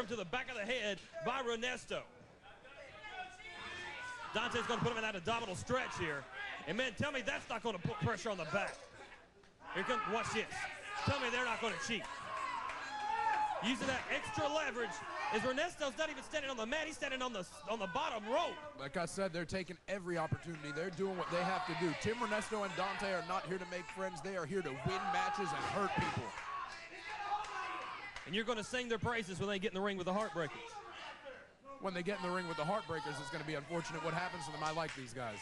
To the back of the head by Renesto. Dante's going to put him in that abdominal stretch here. And man, tell me that's not going to put pressure on the back. Here comes, watch this. Tell me they're not going to cheat. Using that extra leverage, as Renesto's not even standing on the mat, he's standing on the bottom rope. Like I said, they're taking every opportunity. They're doing what they have to do. Tim Renesto and Dante are not here to make friends. They are here to win matches and hurt people. And you're going to sing their praises when they get in the ring with the Heartbreakers. When they get in the ring with the Heartbreakers, it's going to be unfortunate what happens to them. I like these guys.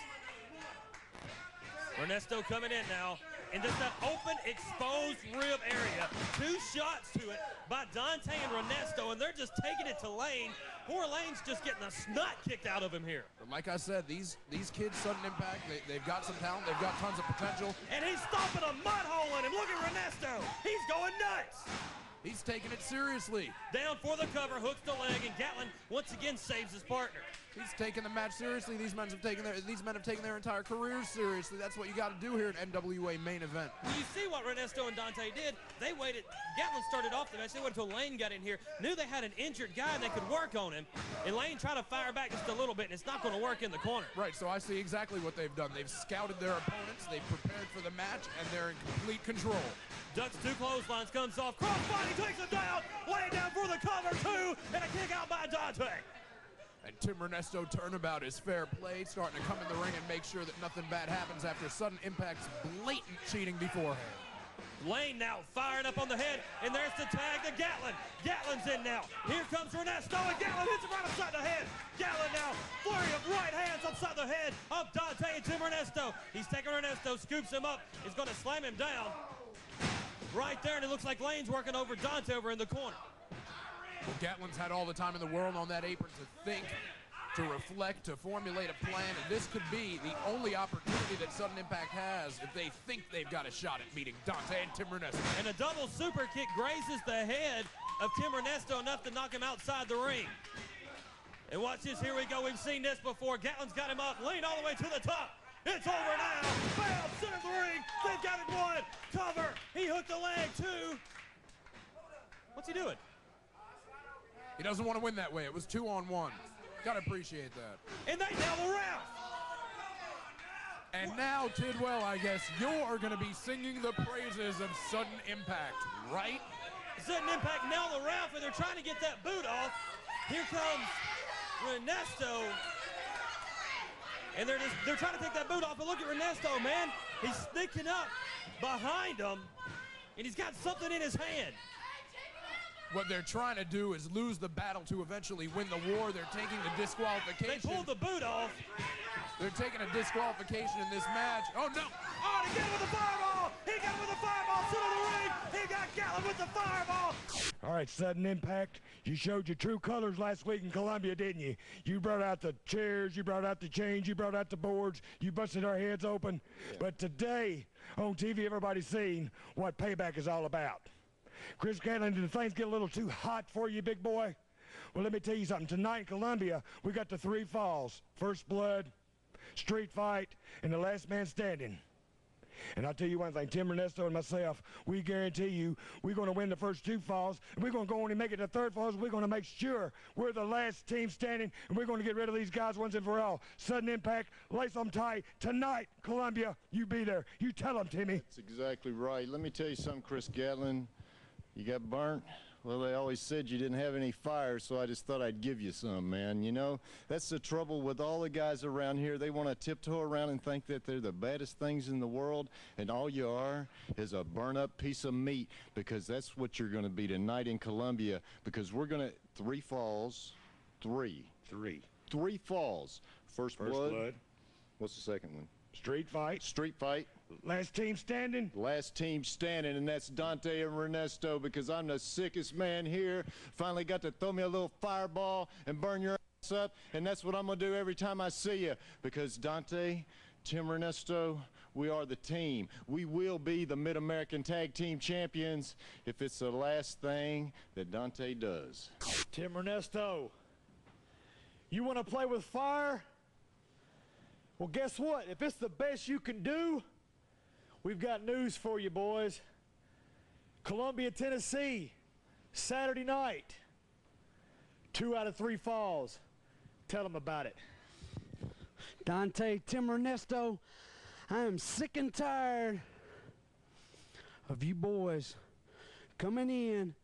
Renesto coming in now. And just that open, exposed rib area. 2 shots to it by Dante and Renesto, and they're just taking it to Lane. Poor Lane's just getting the snot kicked out of him here. But like I said, these kids, Sudden Impact, they've got some talent. They've got tons of potential. And he's stomping a mud hole in him. Look at Renesto. He's going nuts. He's taking it seriously. Down for the cover, hooks the leg, and Gatlin once again saves his partner. He's taking the match seriously. These men have taken their entire careers seriously. That's what you got to do here at NWA main event. Well, you see what Renesto and Dante did. They waited. Gatlin started off the match. They waited until Lane got in here. Knew they had an injured guy and they could work on him. And Lane tried to fire back just a little bit, and it's not going to work in the corner. Right, so I see exactly what they've done. They've scouted their opponents. They've prepared for the match, and they're in complete control. Ducks 2 clotheslines, comes off. Crossbody takes him down. Laying down for the cover, 2, and a kick out by Dante. And Tim Renesto turnabout is fair play, starting to come in the ring and make sure that nothing bad happens after Sudden Impact's blatant cheating beforehand. Lane now firing up on the head, and there's the tag to Gatlin. Gatlin's in now. Here comes Renesto, and Gatlin hits him right upside the head. Gatlin now, flurry of right hands upside the head of Dante and Tim Renesto. He's taking Renesto, scoops him up, is going to slam him down. Right there, and it looks like Lane's working over Dante over in the corner. Well, Gatlin's had all the time in the world on that apron to think, to reflect, to formulate a plan, and this could be the only opportunity that Sudden Impact has if they think they've got a shot at beating Dante and Tim Renesto. And a double super kick grazes the head of Tim Renesto enough to knock him outside the ring. And watch this, here we go, we've seen this before. Gatlin's got him up, Lane all the way to the top. It's over now, bam, center of the ring, they've got it 1, cover, he hooked the leg, 2. What's he doing? He doesn't want to win that way. It was 2-on-1. Gotta appreciate that. And they nail the round. And now, Tidwell, I guess you're going to be singing the praises of Sudden Impact, right? Sudden Impact nail the round, for they're trying to get that boot off. Here comes Renesto. And they're trying to take that boot off, but look at Renesto, man. He's sneaking up behind him, and he's got something in his hand. What they're trying to do is lose the battle to eventually win the war. They're taking the disqualification. They pulled the boot off. They're taking a disqualification in this match. Oh, no. Oh, he got him with the fireball. He got him with the fireball. Center of the ring. He got Gatlin with the fireball. All right, Sudden Impact, you showed your true colors last week in Columbia, didn't you? You brought out the chairs, you brought out the chains, you brought out the boards, you busted our heads open. Yeah. But today, on TV, everybody's seen what Payback is all about. Chris Gatlin, did things get a little too hot for you, big boy? Well, let me tell you something. Tonight in Columbia, we got the 3 falls. First blood, street fight, and the last man standing. And I'll tell you one thing, Tim Renesto and myself, we guarantee you we're going to win the first 2 falls, and we're going to go on and make it the 3rd falls. We're going to make sure we're the last team standing, and we're going to get rid of these guys once and for all. Sudden Impact, lace them tight. Tonight, Columbia, you be there. You tell them, Timmy. That's exactly right. Let me tell you something, Chris Gatlin. You got burnt? Well, they always said you didn't have any fire, so I just thought I'd give you some, man. You know, that's the trouble with all the guys around here. They want to tiptoe around and think that they're the baddest things in the world, and all you are is a burn-up piece of meat, because that's what you're going to be tonight in Columbia, because we're going to 3 falls, 3 falls. First blood. What's the second one? Street fight. Street fight. Last team standing? Last team standing, and that's Dante and Renesto, because I'm the sickest man here. Finally got to throw me a little fireball and burn your ass up, and that's what I'm going to do every time I see you, because Dante, Tim Renesto, we are the team. We will be the Mid-American Tag Team Champions if it's the last thing that Dante does. Tim Renesto, you want to play with fire? Well, guess what? If it's the best you can do, we've got news for you, boys. Columbia, Tennessee, Saturday night, 2 out of 3 falls. Tell them about it. Dante, Tim Renesto, I am sick and tired of you boys coming in,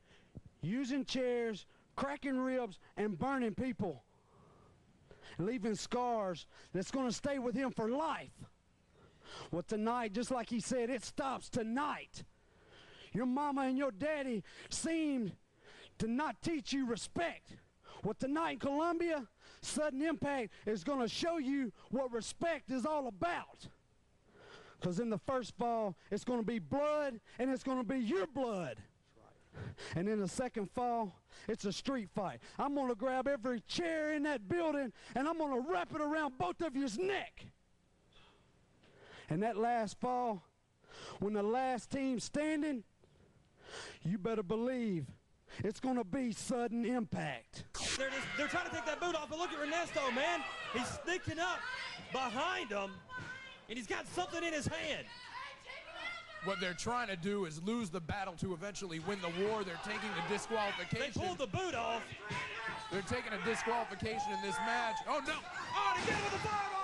using chairs, cracking ribs, and burning people, leaving scars that's going to stay with him for life. Well, tonight, just like he said, it stops tonight. Your mama and your daddy seemed to not teach you respect. Well, tonight in Columbia, Sudden Impact is going to show you what respect is all about. Because in the first fall, it's going to be blood, and it's going to be your blood. And in the second fall, it's a street fight. I'm going to grab every chair in that building, and I'm going to wrap it around both of your neck. And that last fall, when the last team's standing, you better believe it's going to be Sudden Impact. They're trying to take that boot off, but look at Renesto, man. He's sneaking up behind him, and he's got something in his hand. What they're trying to do is lose the battle to eventually win the war. They're taking the disqualification. They pulled the boot off. They're taking a disqualification in this match. Oh, no. Oh, and again with the fireball.